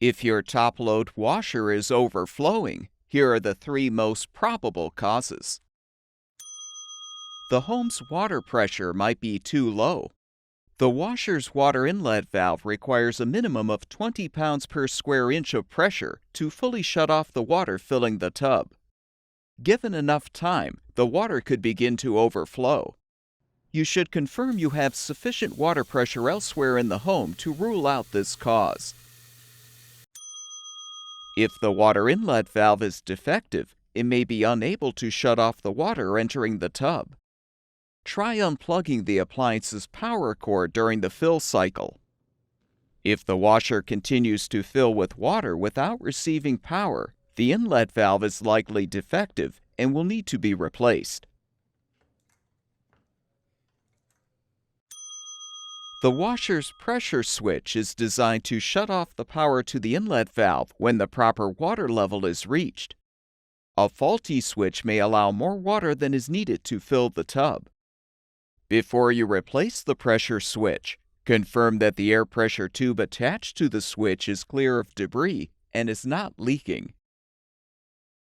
If your top-load washer is overflowing, here are the 3 most probable causes. The home's water pressure might be too low. The washer's water inlet valve requires a minimum of 20 pounds per square inch of pressure to fully shut off the water filling the tub. Given enough time, the water could begin to overflow. You should confirm you have sufficient water pressure elsewhere in the home to rule out this cause. If the water inlet valve is defective, it may be unable to shut off the water entering the tub. Try unplugging the appliance's power cord during the fill cycle. If the washer continues to fill with water without receiving power, the inlet valve is likely defective and will need to be replaced. The washer's pressure switch is designed to shut off the power to the inlet valve when the proper water level is reached. A faulty switch may allow more water than is needed to fill the tub. Before you replace the pressure switch, confirm that the air pressure tube attached to the switch is clear of debris and is not leaking.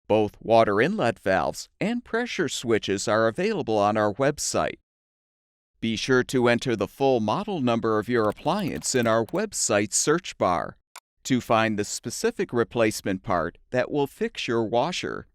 Both water inlet valves and pressure switches are available on our website. Be sure to enter the full model number of your appliance in our website search bar to find the specific replacement part that will fix your washer.